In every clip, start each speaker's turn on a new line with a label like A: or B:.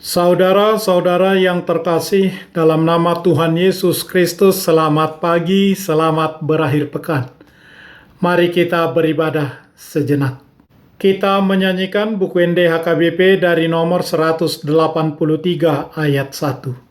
A: Saudara-saudara yang terkasih, dalam nama Tuhan Yesus Kristus, selamat pagi, selamat berakhir pekan. Mari kita beribadah sejenak. Kita menyanyikan buku ND-HKBP dari nomor 183 ayat 1.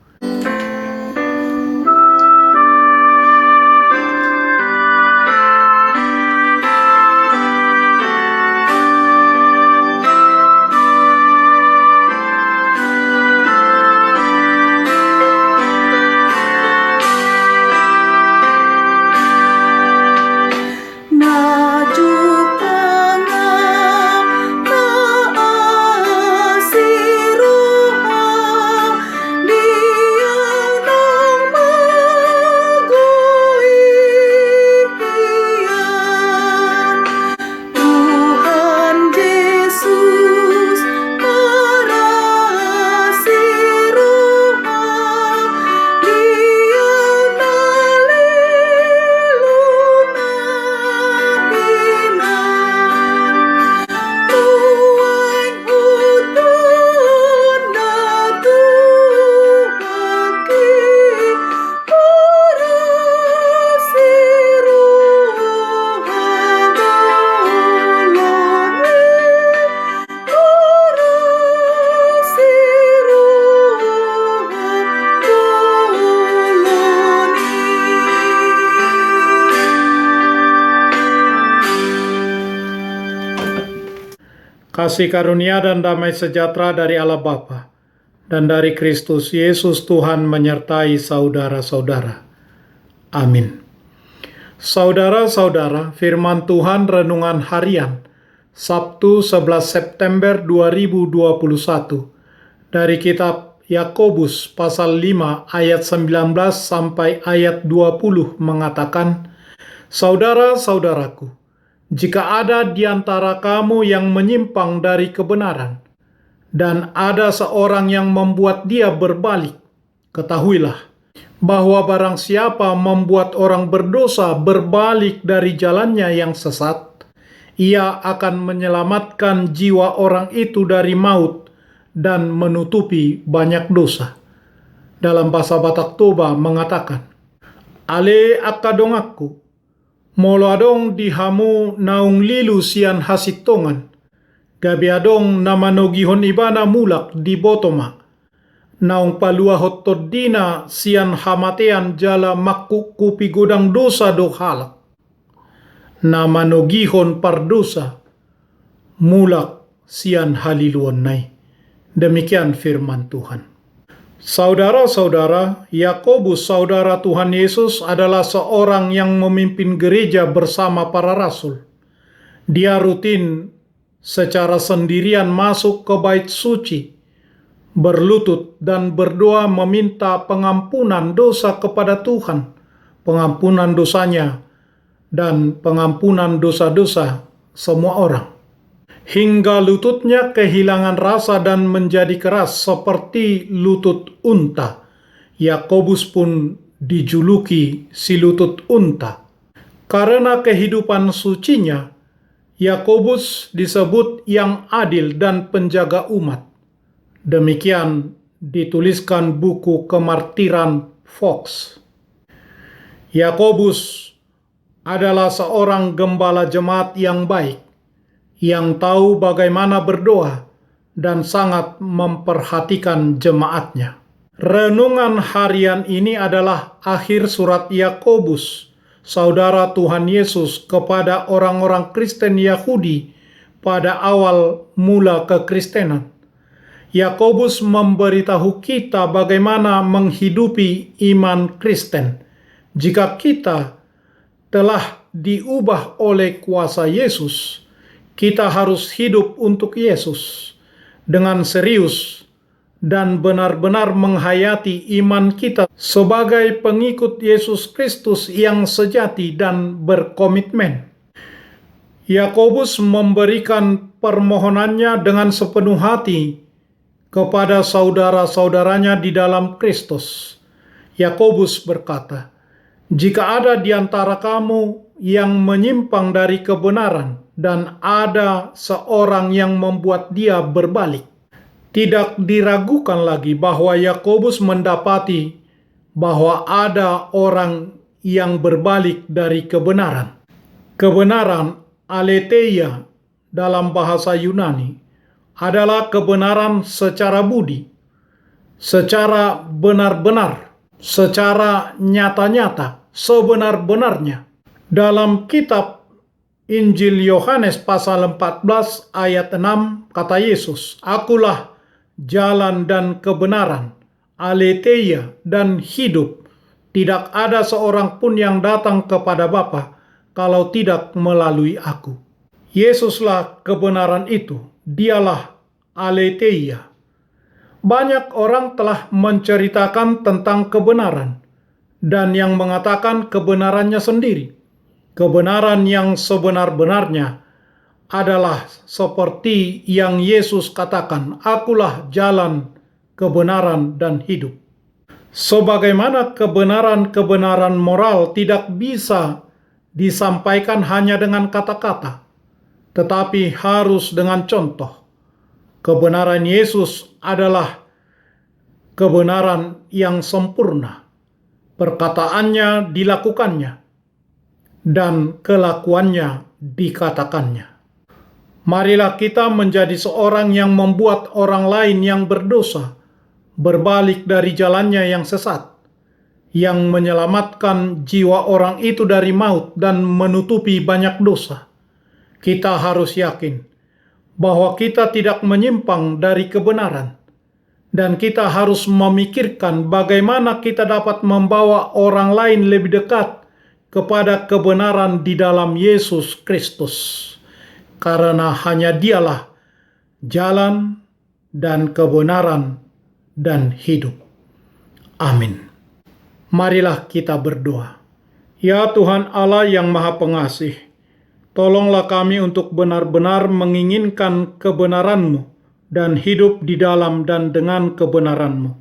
A: Kasih karunia dan damai sejahtera dari Allah Bapa dan dari Kristus Yesus Tuhan menyertai saudara-saudara. Amin. Saudara-saudara, firman Tuhan renungan harian Sabtu 11 September 2021 dari kitab Yakobus pasal 5 ayat 19 sampai ayat 20 mengatakan, "Saudara-saudaraku, jika ada di antara kamu yang menyimpang dari kebenaran, dan ada seorang yang membuat dia berbalik, ketahuilah bahwa barang siapa membuat orang berdosa berbalik dari jalannya yang sesat, ia akan menyelamatkan jiwa orang itu dari maut dan menutupi banyak dosa." Dalam bahasa Batak Toba mengatakan, "Ale akadongakku, molo adong dihamu naung lilu sian hasitongan, gabi adong namanogihon ibana mulak di botoma, naung palua hotodina sian hamatean jala makku kupi godang dosa do halak, namanogihon pardosa, mulak sian haliluon nai." Demikian firman Tuhan. Saudara-saudara, Yakobus, saudara Tuhan Yesus, adalah seorang yang memimpin gereja bersama para rasul. Dia rutin secara sendirian masuk ke bait suci, berlutut dan berdoa meminta pengampunan dosa kepada Tuhan, pengampunan dosanya, dan pengampunan dosa-dosa semua orang. Hingga lututnya kehilangan rasa dan menjadi keras seperti lutut unta. Yakobus pun dijuluki si lutut unta. Karena kehidupan sucinya, Yakobus disebut yang adil dan penjaga umat. Demikian dituliskan buku Kemartiran Fox. Yakobus adalah seorang gembala jemaat yang baik, yang tahu bagaimana berdoa dan sangat memperhatikan jemaatnya. Renungan harian ini adalah akhir surat Yakobus, saudara Tuhan Yesus, kepada orang-orang Kristen Yahudi pada awal mula kekristenan. Yakobus memberitahu kita bagaimana menghidupi iman Kristen. Jika kita telah diubah oleh kuasa Yesus, kita harus hidup untuk Yesus dengan serius dan benar-benar menghayati iman kita sebagai pengikut Yesus Kristus yang sejati dan berkomitmen. Yakobus memberikan permohonannya dengan sepenuh hati kepada saudara-saudaranya di dalam Kristus. Yakobus berkata, "Jika ada di antara kamu yang menyimpang dari kebenaran dan ada seorang yang membuat dia berbalik, Tidak diragukan lagi bahwa Yakobus mendapati bahwa ada orang yang berbalik dari kebenaran. Kebenaran aletheia dalam bahasa Yunani adalah kebenaran secara budi, secara benar-benar, secara nyata-nyata, sebenar-benarnya. Dalam kitab Injil Yohanes pasal 14 ayat 6 kata Yesus, "Akulah jalan dan kebenaran, aletheia dan hidup. Tidak ada seorang pun yang datang kepada Bapa kalau tidak melalui aku." Yesuslah kebenaran itu, dialah aletheia. Banyak orang telah menceritakan tentang kebenaran dan yang mengatakan kebenarannya sendiri. Kebenaran yang sebenar-benarnya adalah seperti yang Yesus katakan, "Akulah jalan, kebenaran, dan hidup." Sebagaimana kebenaran-kebenaran moral tidak bisa disampaikan hanya dengan kata-kata, tetapi harus dengan contoh. Kebenaran Yesus adalah kebenaran yang sempurna. Perkataannya dilakukannya, dan kelakuannya dikatakannya. Marilah kita menjadi seorang yang membuat orang lain yang berdosa berbalik dari jalannya yang sesat, yang menyelamatkan jiwa orang itu dari maut dan menutupi banyak dosa. Kita harus yakin bahwa kita tidak menyimpang dari kebenaran, dan kita harus memikirkan bagaimana kita dapat membawa orang lain lebih dekat kepada kebenaran di dalam Yesus Kristus. Karena hanya dialah jalan dan kebenaran dan hidup. Amin. Marilah kita berdoa. Ya Tuhan Allah yang Maha Pengasih, tolonglah kami untuk benar-benar menginginkan kebenaran-Mu dan hidup di dalam dan dengan kebenaran-Mu.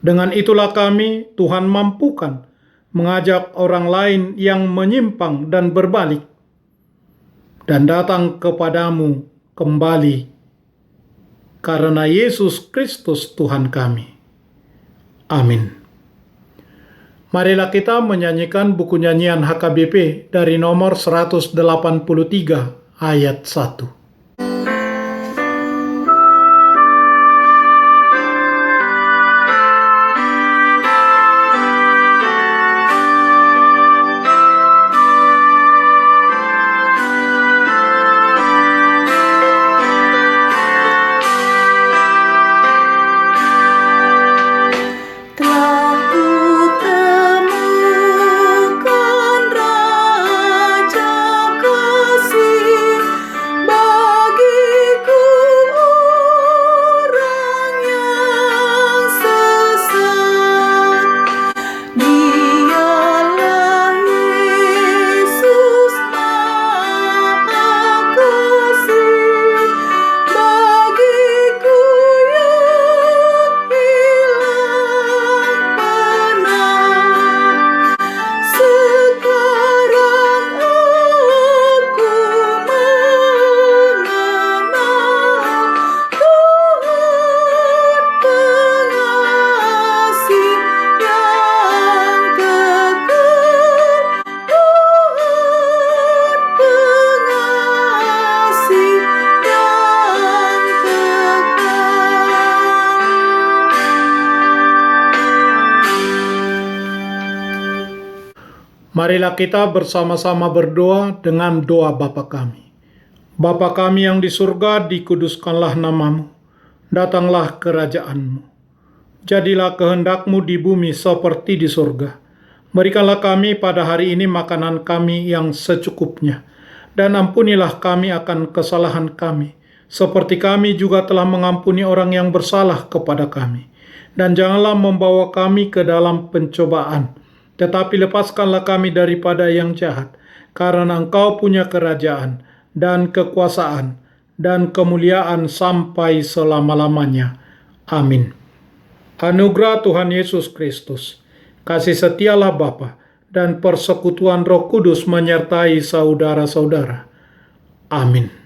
A: Dengan itulah kami, Tuhan, mampukan mengajak orang lain yang menyimpang dan berbalik dan datang kepadamu kembali, karena Yesus Kristus Tuhan kami. Amin. Marilah kita menyanyikan buku nyanyian HKBP dari nomor 183 ayat 1. Marilah kita bersama-sama berdoa dengan doa Bapa kami. Bapa kami yang di surga, dikuduskanlah namamu. Datanglah kerajaan-Mu. Jadilah kehendak-Mu di bumi seperti di surga. Berikanlah kami pada hari ini makanan kami yang secukupnya. Dan ampunilah kami akan kesalahan kami, seperti kami juga telah mengampuni orang yang bersalah kepada kami. Dan janganlah membawa kami ke dalam pencobaan, tetapi lepaskanlah kami daripada yang jahat, karena Engkau punya kerajaan, dan kekuasaan, dan kemuliaan sampai selama-lamanya. Amin. Anugerah Tuhan Yesus Kristus, kasih setialah Bapa, dan persekutuan Roh Kudus menyertai saudara-saudara. Amin.